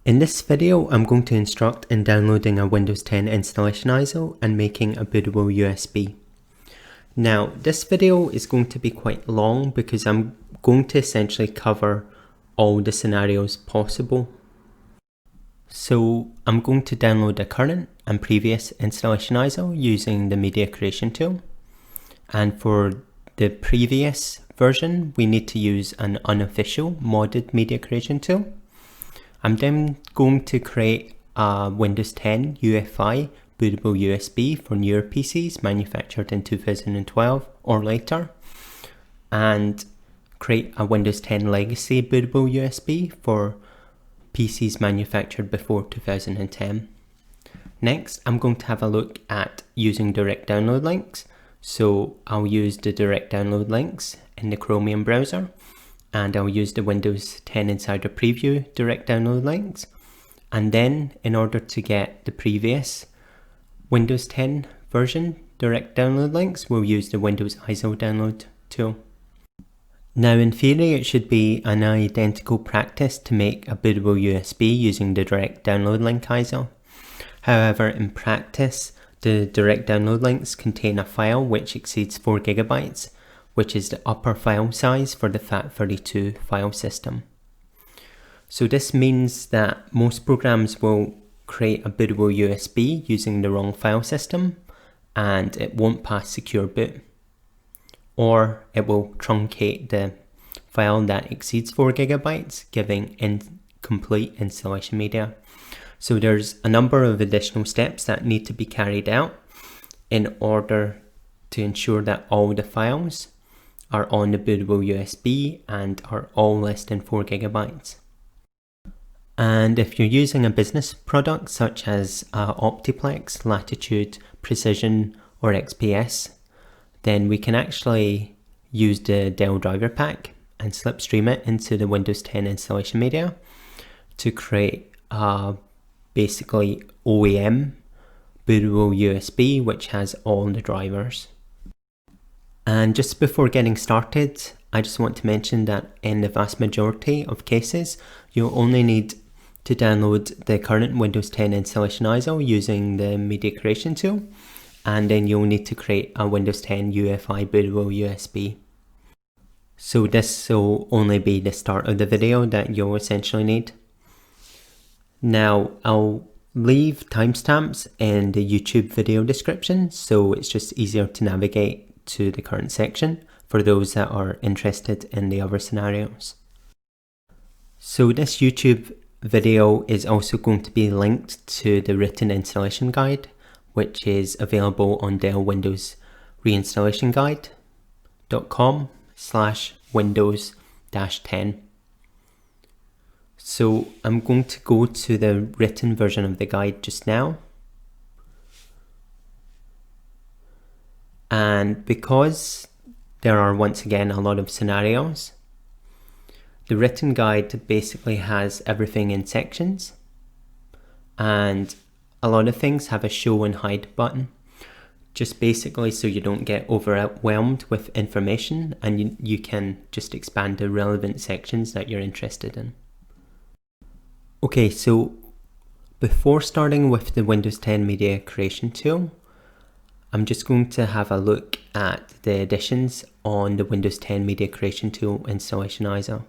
In this video, I'm going to instruct in downloading a Windows 10 installation ISO and making a bootable USB. Now, this video is going to be quite long because I'm going to essentially cover all the scenarios possible. So I'm going to download a current and previous installation ISO using the media creation tool. And for the previous version, we need to use an unofficial modded media creation tool. I'm then going to create a Windows 10 UEFI Bootable USB for newer PCs manufactured in 2012 or later, and create a Windows 10 Legacy Bootable USB for PCs manufactured before 2010. Next, I'm going to have a look at using direct download links. So I'll use the direct download links in the Chromium browser, and I'll use the Windows 10 Insider Preview direct download links. And then in order to get the previous Windows 10 version direct download links, we'll use the Windows ISO download tool. Now in theory, it should be an identical practice to make a bootable USB using the direct download link ISO. However, in practice, the direct download links contain a file which exceeds 4 GB, which is the upper file size for the FAT32 file system. So this means that most programs will create a bootable USB using the wrong file system, and it won't pass secure boot. Or it will truncate the file that exceeds 4 GB, giving incomplete installation media. So there's a number of additional steps that need to be carried out in order to ensure that all the files are on the bootable USB and are all less than 4 GB. And if you're using a business product such as Optiplex, Latitude, Precision or XPS, then we can actually use the Dell driver pack and slipstream it into the Windows 10 installation media to create a basically OEM bootable USB which has all the drivers. And just before getting started, I just want to mention that in the vast majority of cases, you'll only need to download the current Windows 10 installation ISO using the media creation tool, and then you'll need to create a Windows 10 UEFI Bootable USB. So this will only be the start of the video that you'll essentially need. Now, I'll leave timestamps in the YouTube video description, so it's just easier to navigate to the current section for those that are interested in the other scenarios. So this YouTube video is also going to be linked to the written installation guide, which is available on Dell Windows Reinstallation Guide.com/Windows-10. So I'm going to go to the written version of the guide just now. And because there are once again a lot of scenarios, the written guide basically has everything in sections, and a lot of things have a show and hide button, just basically so you don't get overwhelmed with information and you can just expand the relevant sections that you're interested in. Okay, so before starting with the Windows 10 media creation tool, I'm just going to have a look at the additions on the Windows 10 media creation tool installation ISO.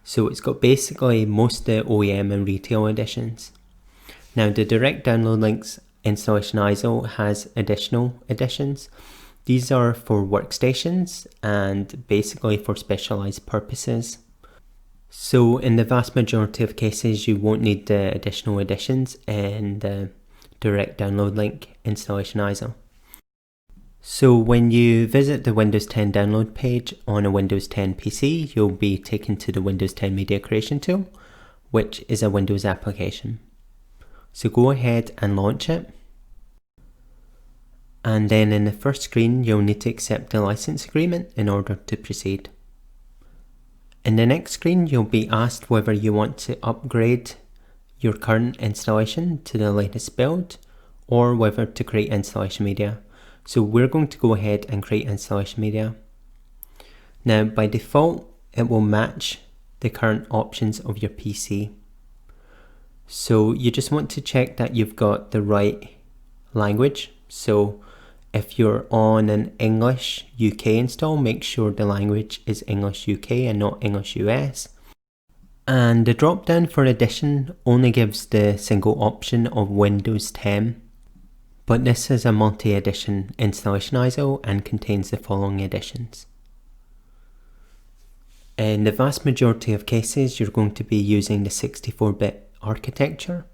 So it's got basically most of the OEM and retail additions. Now the direct download links installation ISO has additional additions. These are for workstations and basically for specialized purposes. So in the vast majority of cases, you won't need the additional additions in the direct download link installation ISO. So when you visit the Windows 10 download page on a Windows 10 PC, you'll be taken to the Windows 10 Media Creation Tool, which is a Windows application. So go ahead and launch it. And then in the first screen, you'll need to accept the license agreement in order to proceed. In the next screen, you'll be asked whether you want to upgrade your current installation to the latest build or whether to create installation media. So we're going to go ahead and create installation media. Now by default, it will match the current options of your PC. So you just want to check that you've got the right language. So if you're on an English UK install, make sure the language is English UK and not English US. And the drop down for edition only gives the single option of Windows 10, but this is a multi-edition installation ISO and contains the following editions. In the vast majority of cases, you're going to be using the 64-bit architecture.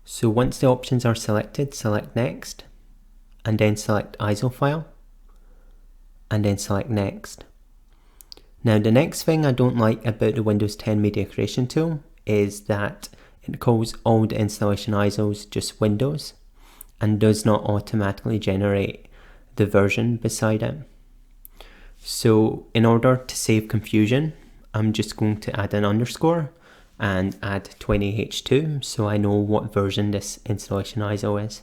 So once the options are selected, select Next, and then select ISO file, and then select Next. Now the next thing I don't like about the Windows 10 Media Creation tool is that it calls all the installation ISOs just Windows, and does not automatically generate the version beside it. So in order to save confusion, I'm just going to add an underscore and add 20H2 so I know what version this installation ISO is.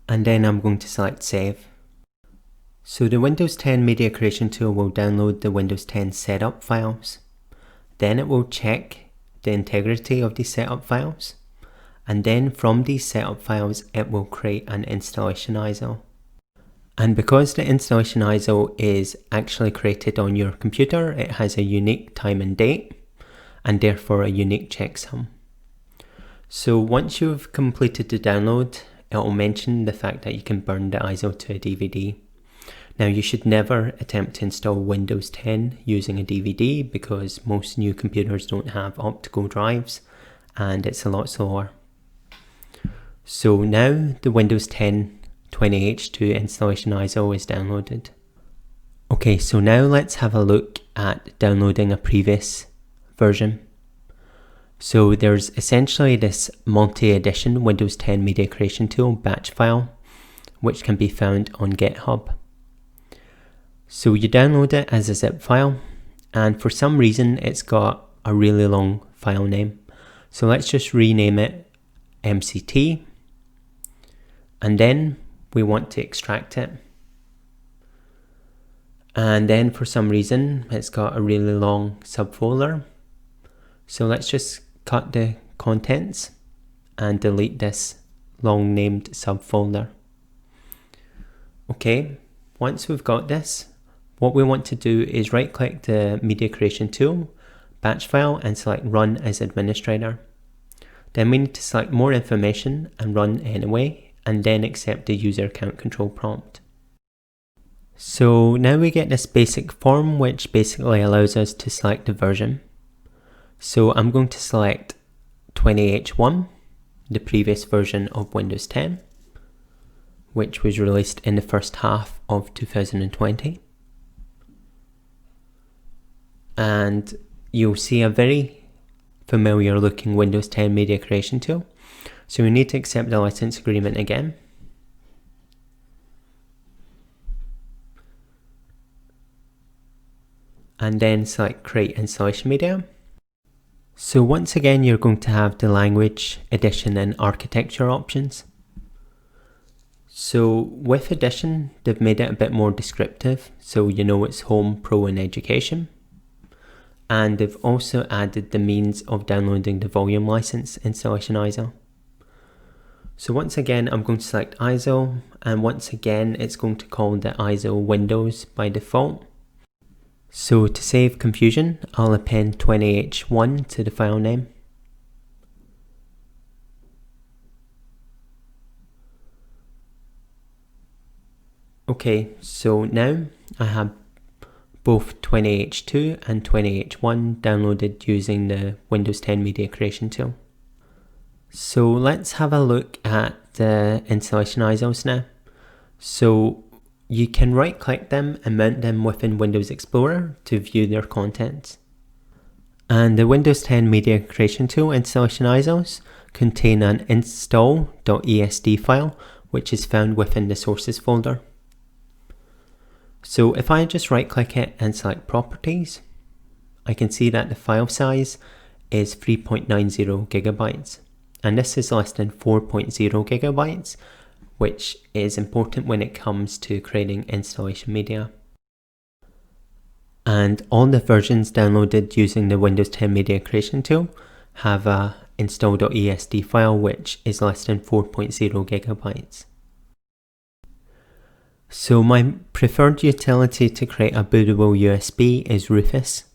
And then I'm going to select Save. So the Windows 10 Media Creation tool will download the Windows 10 setup files. Then it will check the integrity of these setup files. And then from these setup files, it will create an installation ISO. And because the installation ISO is actually created on your computer, it has a unique time and date, and therefore a unique checksum. So once you've completed the download, it will mention the fact that you can burn the ISO to a DVD. Now you should never attempt to install Windows 10 using a DVD because most new computers don't have optical drives and it's a lot slower. So now the Windows 10 20H2 installation ISO is downloaded. Okay, so now let's have a look at downloading a previous version. So there's essentially this multi-edition Windows 10 Media Creation tool batch file, which can be found on GitHub. So you download it as a zip file, and for some reason it's got a really long file name. So let's just rename it MCT, and then we want to extract it. And then for some reason it's got a really long subfolder. So let's just cut the contents and delete this long named subfolder. Okay, once we've got this, what we want to do is right click the Media Creation tool, batch file, and select Run as Administrator. Then we need to select More Information and Run Anyway, and then accept the user account control prompt. So now we get this basic form which basically allows us to select the version. So I'm going to select 20H1, the previous version of Windows 10, which was released in the first half of 2020. And you'll see a very familiar looking Windows 10 Media Creation tool. So we need to accept the license agreement again. And then select Create Installation Media. So once again, you're going to have the language, edition, and architecture options. So with edition, they've made it a bit more descriptive, so you know it's Home, Pro, and Education. And they've also added the means of downloading the volume license installation ISO. So once again, I'm going to select ISO, and once again, it's going to call the ISO Windows by default. So to save confusion, I'll append 20H1 to the file name. Okay, so now I have both 20H2 and 20H1 downloaded using the Windows 10 Media Creation tool. So let's have a look at the installation ISOs now. So you can right click them and mount them within Windows Explorer to view their contents. And the Windows 10 Media Creation tool installation ISOs contain an install.esd file which is found within the sources folder. So if I just right click it and select Properties, I can see that the file size is 3.90 gigabytes. And this is less than 4.0 gigabytes, which is important when it comes to creating installation media. And all the versions downloaded using the Windows 10 Media Creation tool have a install.esd file which is less than 4.0 gigabytes. So my preferred utility to create a bootable USB is Rufus.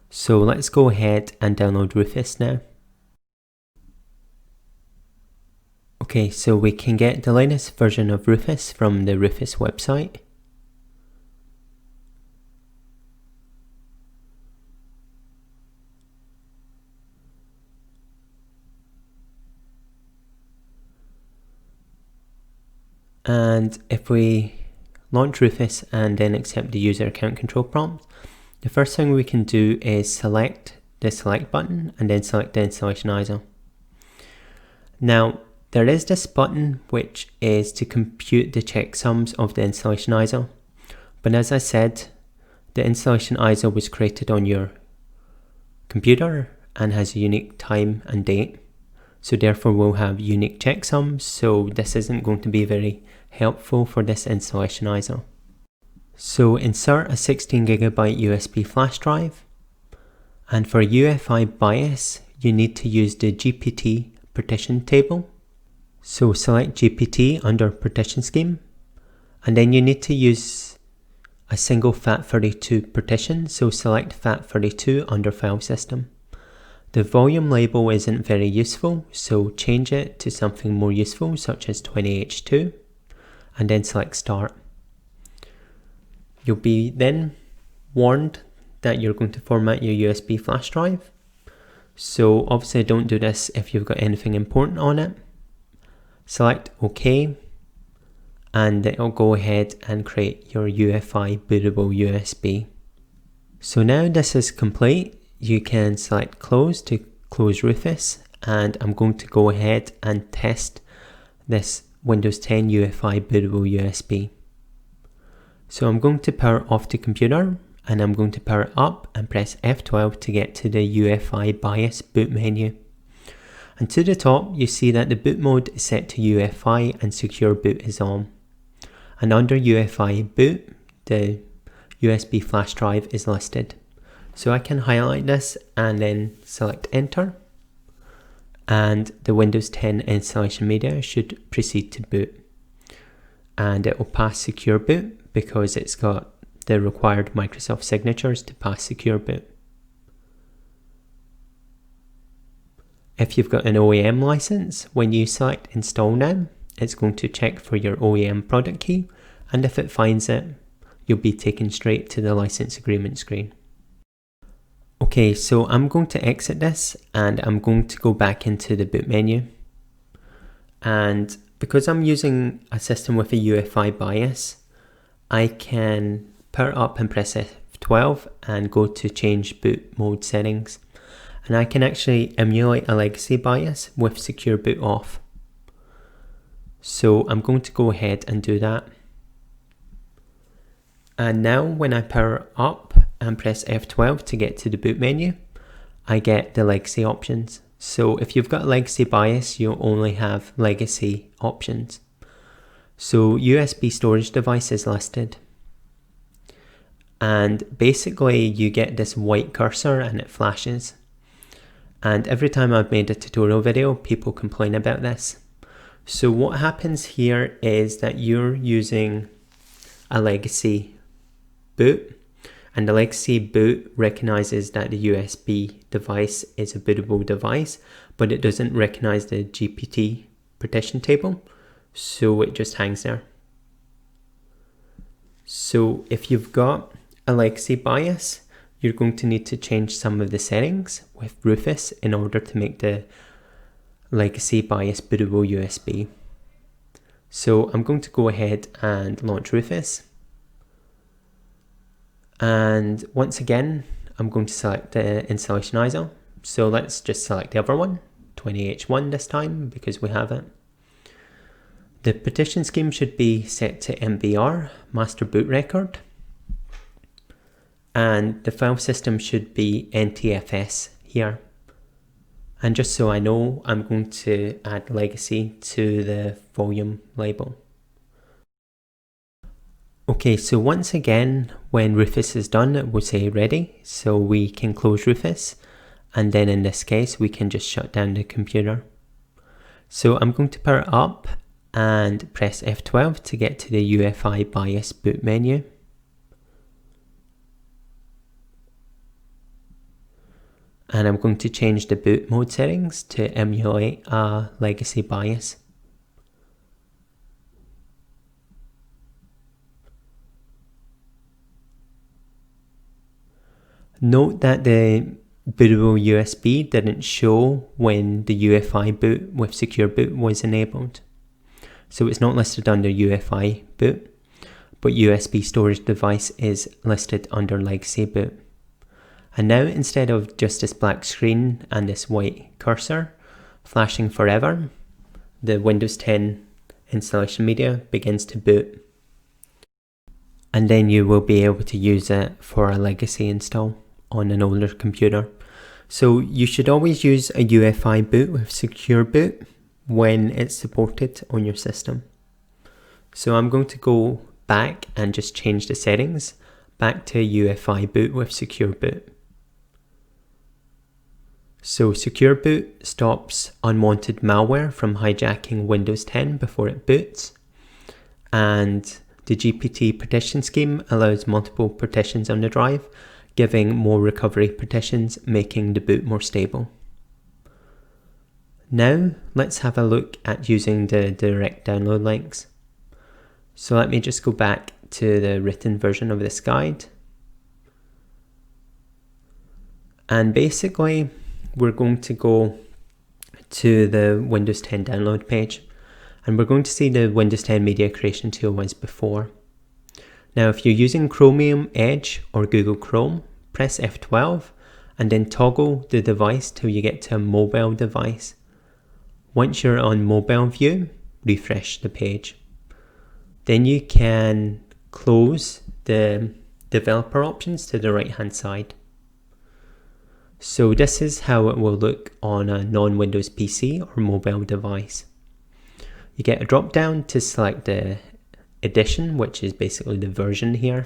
So let's go ahead and download Rufus now. Okay, so we can get the Linux version of Rufus from the Rufus website. And if we launch Rufus and then accept the user account control prompt, the first thing we can do is select the select button and then select the installation ISO. Now, there is this button which is to compute the checksums of the installation ISO. But as I said, the installation ISO was created on your computer and has a unique time and date. So therefore we'll have unique checksums, so this isn't going to be very helpful for this installation ISO. So insert a 16GB USB flash drive, and for UEFI BIOS you need to use the GPT partition table. So select GPT under partition scheme, and then you need to use a single FAT32 partition, so select FAT32 under file system. The volume label isn't very useful, so change it to something more useful such as 20H2 and then select start. You'll be then warned that you're going to format your USB flash drive. So obviously don't do this if you've got anything important on it. Select OK and it'll go ahead and create your UEFI bootable USB. So now this is complete. You can select close to close Rufus, and I'm going to go ahead and test this Windows 10 UEFI bootable USB. So I'm going to power off the computer and I'm going to power it up and press F12 to get to the UEFI BIOS boot menu. And to the top you see that the boot mode is set to UEFI and secure boot is on. And under UEFI boot, the USB flash drive is listed. So I can highlight this and then select enter, and the Windows 10 installation media should proceed to boot, and it will pass secure boot because it's got the required Microsoft signatures to pass secure boot. If you've got an OEM license, when you select install now, it's going to check for your OEM product key, and if it finds it, you'll be taken straight to the license agreement screen. Okay, so I'm going to exit this and I'm going to go back into the boot menu. And because I'm using a system with a UEFI BIOS, I can power up and press F12 and go to change boot mode settings. And I can actually emulate a legacy BIOS with secure boot off. So I'm going to go ahead and do that. And now when I power up and press F12 to get to the boot menu, I get the legacy options. So if you've got a legacy BIOS, you'll only have legacy options. So USB storage device is listed. And basically you get this white cursor and it flashes. And every time I've made a tutorial video, people complain about this. So what happens here is that you're using a legacy boot, and the legacy boot recognizes that the USB device is a bootable device, but it doesn't recognize the GPT partition table, so it just hangs there. So if you've got a legacy BIOS, you're going to need to change some of the settings with Rufus in order to make the legacy BIOS bootable USB. So I'm going to go ahead and launch Rufus. And once again, I'm going to select the installation ISO. So let's just select the other one, 20H1 this time, because we have it. The partition scheme should be set to MBR, master boot record. And the file system should be NTFS here. And just so I know, I'm going to add legacy to the volume label. Okay, so once again, when Rufus is done, it will say ready. So we can close Rufus and then in this case we can just shut down the computer. So I'm going to power it up and press F12 to get to the UEFI BIOS boot menu. And I'm going to change the boot mode settings to emulate a legacy BIOS. Note that the bootable USB didn't show when the UEFI boot with secure boot was enabled. So it's not listed under UEFI boot, but USB storage device is listed under legacy boot. And now instead of just this black screen and this white cursor flashing forever, the Windows 10 installation media begins to boot. And then you will be able to use it for a legacy install on an older computer. So you should always use a UEFI boot with secure boot when it's supported on your system. So I'm going to go back and just change the settings back to UEFI boot with secure boot. So secure boot stops unwanted malware from hijacking Windows 10 before it boots, and the GPT partition scheme allows multiple partitions on the drive, giving more recovery partitions, making the boot more stable. Now let's have a look at using the direct download links. So let me just go back to the written version of this guide. And basically we're going to go to the Windows 10 download page, and we're going to see the Windows 10 media creation tool as before. Now if you're using Chromium, Edge or Google Chrome, press F12 and then toggle the device till you get to a mobile device. Once you're on mobile view, refresh the page. Then you can close the developer options to the right hand side. So this is how it will look on a non-Windows PC or mobile device. You get a drop down to select the edition, which is basically the version here.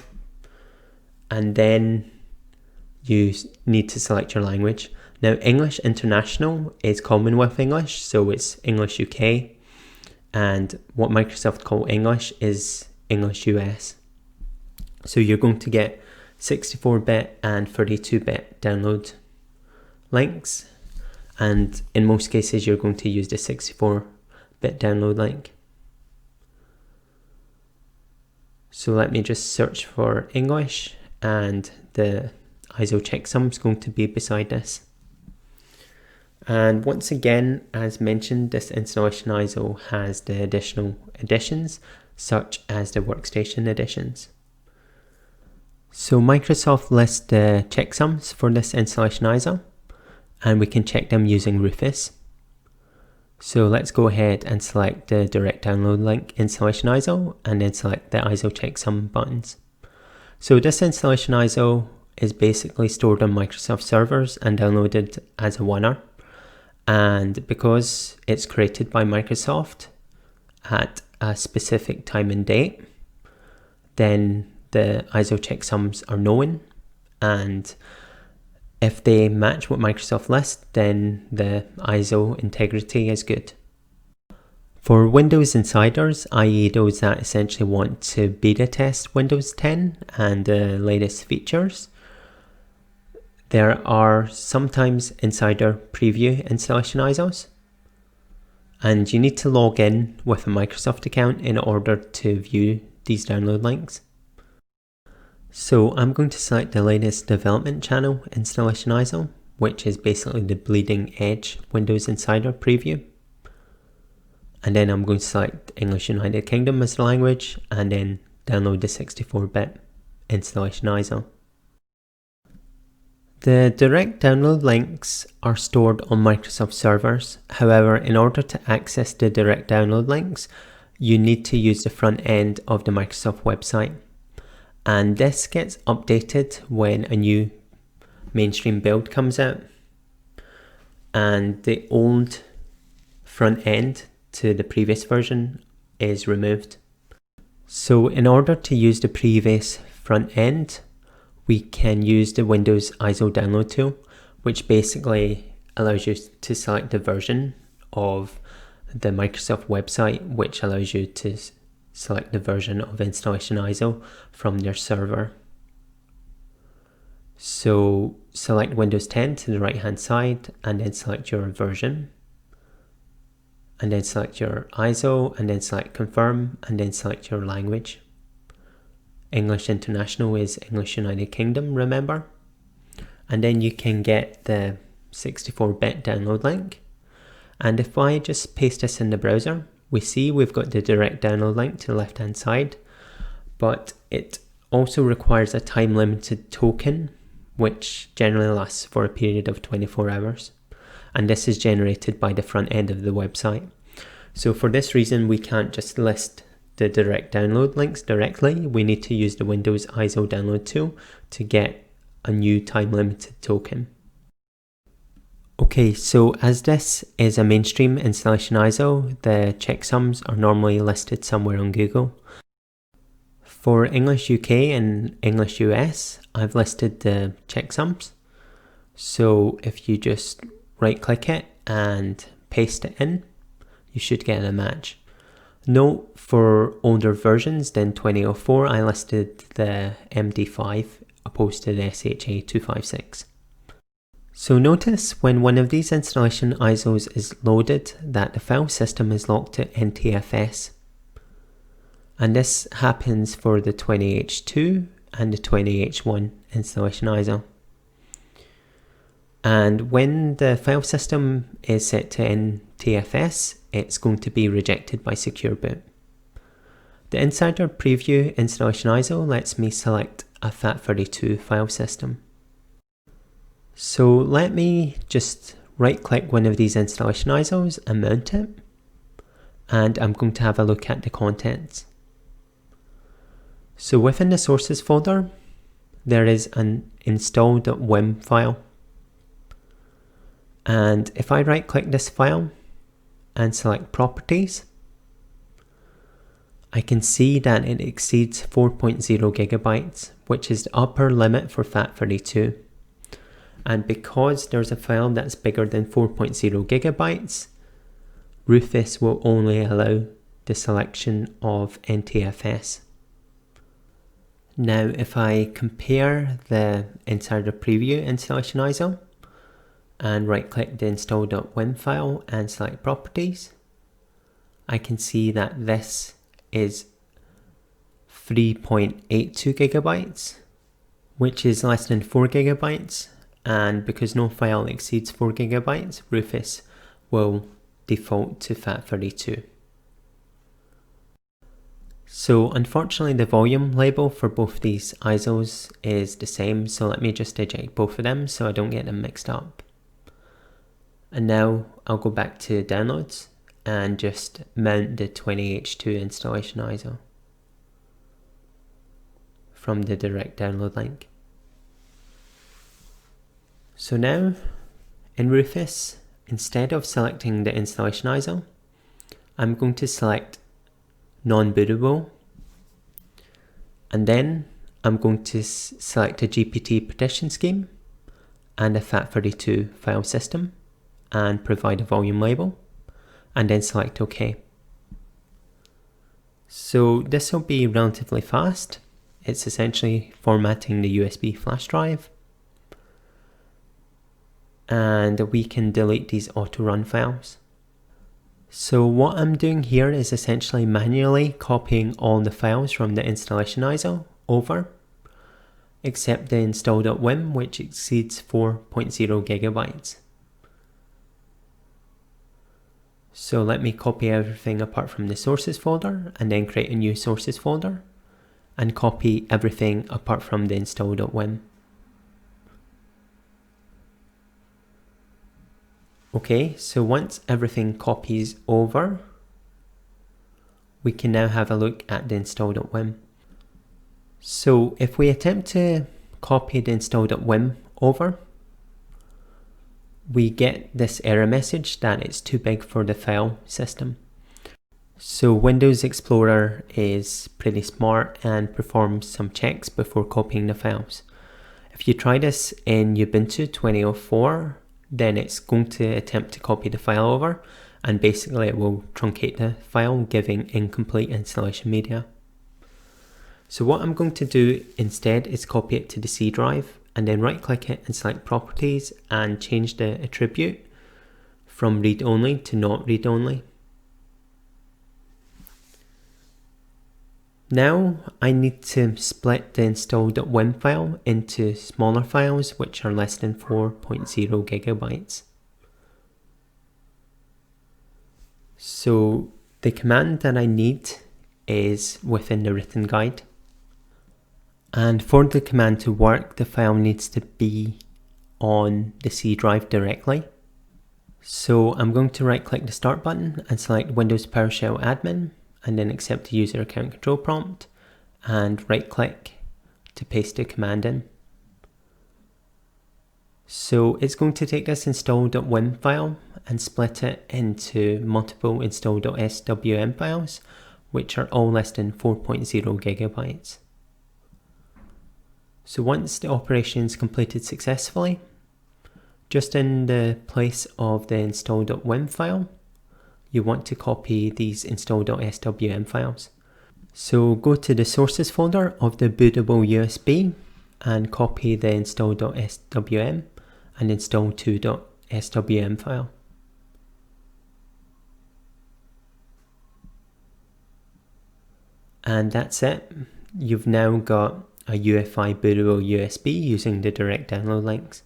And then you need to select your language. Now English International is Commonwealth English, so it's English UK. And what Microsoft call English is English US. So you're going to get 64-bit and 32-bit download links, and in most cases you're going to use the 64-bit download link. So let me just search for English, and the ISO checksum is going to be beside this. And once again, as mentioned, this installation ISO has the additional editions such as the workstation editions. So Microsoft lists the checksums for this installation ISO, and we can check them using Rufus. So let's go ahead and select the direct download link installation ISO and then select the ISO checksum buttons. So this installation ISO is basically stored on Microsoft servers and downloaded as a winner. And because it's created by Microsoft at a specific time and date, then the ISO checksums are known, and if they match what Microsoft lists, then the ISO integrity is good. For Windows insiders, i.e. those that essentially want to beta test Windows 10 and the latest features, there are sometimes insider preview installation ISOs, and you need to log in with a Microsoft account in order to view these download links. So I'm going to select the latest development channel installation ISO, which is basically the bleeding edge Windows Insider preview. And then I'm going to select English United Kingdom as the language, and then download the 64-bit installation ISO. The direct download links are stored on Microsoft servers. However, in order to access the direct download links, you need to use the front end of the Microsoft website. And this gets updated when a new mainstream build comes out, and the old front end to the previous version is removed. So in order to use the previous front end, we can use the Windows ISO download tool, which basically allows you to select the version of the Microsoft website, which allows you to select the version of installation ISO from their server. So select Windows 10 to the right hand side, and then select your version, and then select your ISO, and then select confirm, and then select your language. English International is English United Kingdom, remember? And then you can get the 64-bit download link. And if I just paste this in the browser, we see we've got the direct download link to the left hand side, but it also requires a time limited token, which generally lasts for a period of 24 hours. And this is generated by the front end of the website. So for this reason, we can't just list the direct download links directly. We need to use the Windows ISO download tool to get a new time limited token. Okay, so as this is a mainstream installation ISO, the checksums are normally listed somewhere on Google. For English UK and English US, I've listed the checksums. So if you just right click it and paste it in, you should get a match. Note, for older versions than 2004, I listed the MD5 opposed to the SHA256. So notice when one of these installation ISOs is loaded that the file system is locked to NTFS. And this happens for the 20H2 and the 20H1 installation ISO. And when the file system is set to NTFS, it's going to be rejected by Secure Boot. The Insider Preview installation ISO lets me select a FAT32 file system. So let me just right click one of these installation ISOs and mount it. And I'm going to have a look at the contents. So within the sources folder, there is an install.wim file. And if I right click this file and select properties, I can see that it exceeds 4.0 gigabytes, which is the upper limit for FAT32. And because there's a file that's bigger than 4.0 gigabytes, Rufus will only allow the selection of NTFS. Now, if I compare the Insider Preview installation ISO and right click the install.wim file and select properties, I can see that this is 3.82 gigabytes, which is less than 4 gigabytes. And because no file exceeds 4 gigabytes, Rufus will default to FAT32. So unfortunately the volume label for both these ISOs is the same, so let me just eject both of them so I don't get them mixed up. And now I'll go back to downloads and just mount the 20H2 installation ISO from the direct download link. So now, in Rufus, instead of selecting the installation ISO, I'm going to select non-bootable, and then I'm going to select a GPT partition scheme and a FAT32 file system and provide a volume label, and then select OK. So this will be relatively fast. It's essentially formatting the USB flash drive. And we can delete these auto-run files. So what I'm doing here is essentially manually copying all the files from the installation ISO over, except the install.wim, which exceeds 4.0 gigabytes. So let me copy everything apart from the sources folder and then create a new sources folder and copy everything apart from the install.wim. Okay, so once everything copies over, we can now have a look at the install.wim. So if we attempt to copy the install.wim over, we get this error message that it's too big for the file system. So Windows Explorer is pretty smart and performs some checks before copying the files. If you try this in Ubuntu 2004, then it's going to attempt to copy the file over, and basically it will truncate the file, giving incomplete installation media. So what I'm going to do instead is copy it to the C drive, and then right click it and select Properties and change the attribute from read only to not read only. Now I need to split the install.wim file into smaller files which are less than 4.0 gigabytes. So the command that I need is within the written guide. And for the command to work, the file needs to be on the C drive directly. So I'm going to right click the Start button and select Windows PowerShell Admin, and then accept the user account control prompt and right click to paste the command in. So it's going to take this install.wim file and split it into multiple install.swm files, which are all less than 4.0 gigabytes. So once the operation is completed successfully, just in the place of the install.wim file, you want to copy these install.swm files. So go to the sources folder of the bootable USB and copy the install.swm and install2.swm file. And that's it. You've now got a UEFI Bootable USB using the direct download links.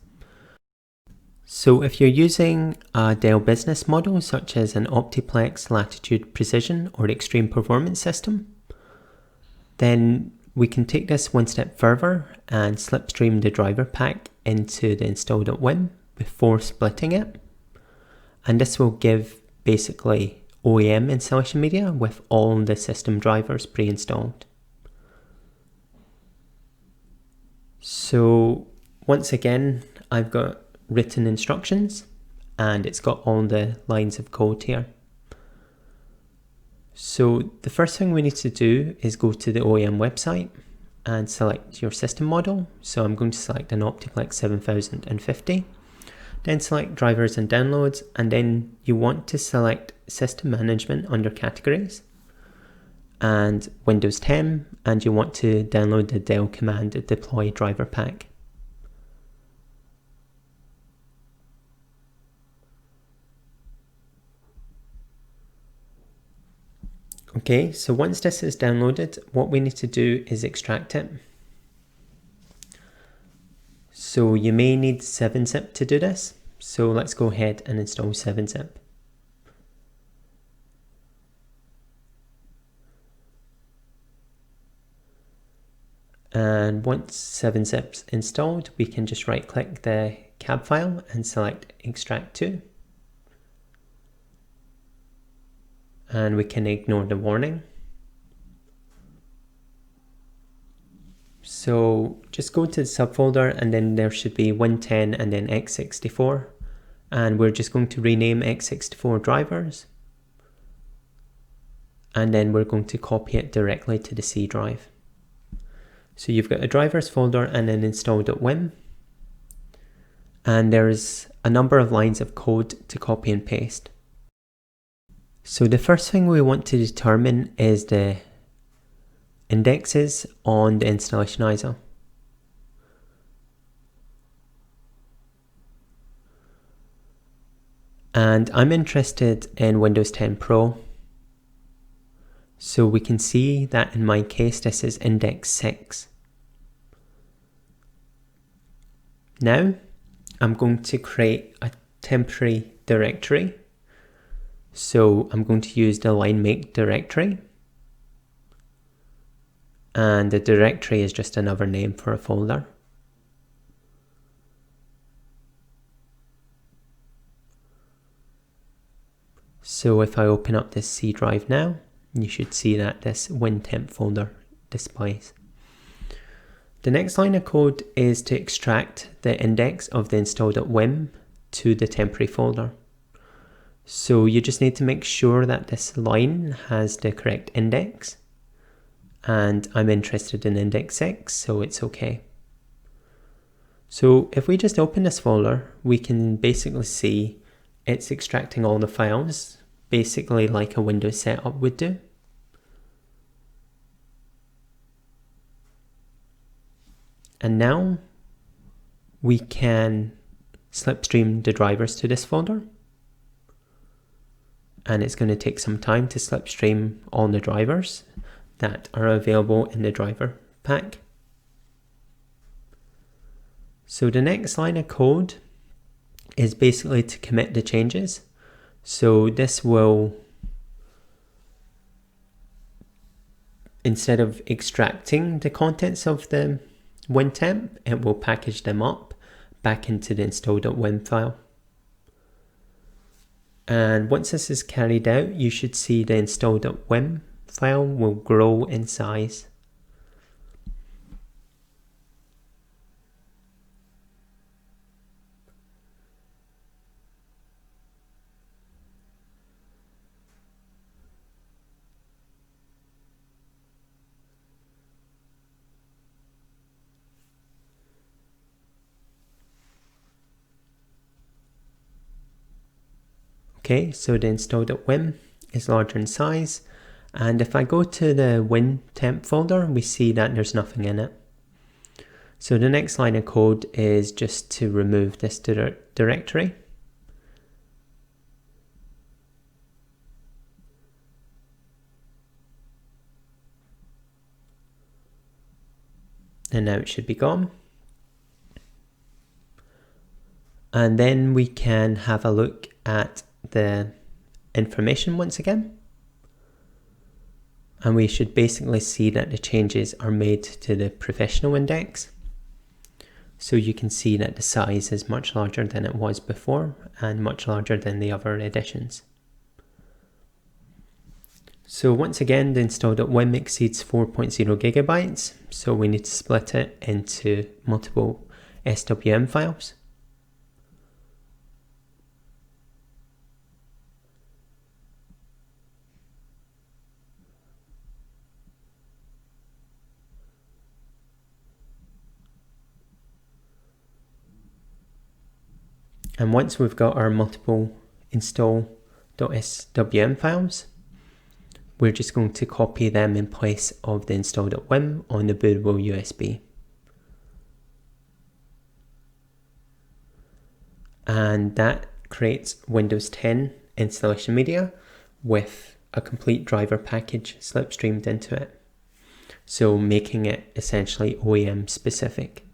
So if you're using a Dell business model such as an Optiplex Latitude Precision or Extreme Performance system, then we can take this one step further and slipstream the driver pack into the install.wim before splitting it. And this will give basically OEM installation media with all the system drivers pre-installed. So once again, I've got written instructions and it's got all the lines of code here. So the first thing we need to do is go to the OEM website and select your system model. So I'm going to select an Optiplex 7050, then select drivers and downloads, and then you want to select system management under categories and Windows 10, and you want to download the Dell command deploy driver pack. Okay, so once this is downloaded, what we need to do is extract it. So you may need 7-zip to do this. So let's go ahead and install 7-zip. And once 7-zip's installed, we can just right click the cab file and select extract to. And we can ignore the warning. So just go to the subfolder and then there should be Win10 and then x64. And we're just going to rename x64 drivers. And then we're going to copy it directly to the C drive. So you've got a drivers folder and then install.wim. And there's a number of lines of code to copy and paste. So the first thing we want to determine is the indexes on the installation ISO. And I'm interested in Windows 10 Pro. So we can see that in my case this is index 6. Now I'm going to create a temporary directory. So I'm going to use the line make directory, and the directory is just another name for a folder. So if I open up this C drive now, you should see that this WinTemp folder displays. The next line of code is to extract the index of the install.wim to the temporary folder. So you just need to make sure that this line has the correct index, and I'm interested in index 6, so it's okay. So if we just open this folder, we can basically see it's extracting all the files, basically like a Windows setup would do. And now we can slipstream the drivers to this folder. And it's going to take some time to slipstream all the drivers that are available in the driver pack. So the next line of code is basically to commit the changes. So this will, instead of extracting the contents of the WinTemp, it will package them up back into the install.wim file. And once this is carried out, you should see the install.wim file will grow in size. Okay, so the install.wim is larger in size, and if I go to the WinTemp folder, we see that there's nothing in it. So the next line of code is just to remove this directory. And now it should be gone. And then we can have a look at the information once again. And we should basically see that the changes are made to the professional index. So you can see that the size is much larger than it was before and much larger than the other editions. So once again, the install.wim exceeds 4.0 gigabytes. So we need to split it into multiple SWM files. And once we've got our multiple install.swm files, we're just going to copy them in place of the install.wim on the bootable USB. And that creates Windows 10 installation media with a complete driver package slipstreamed into it. So making it essentially OEM specific.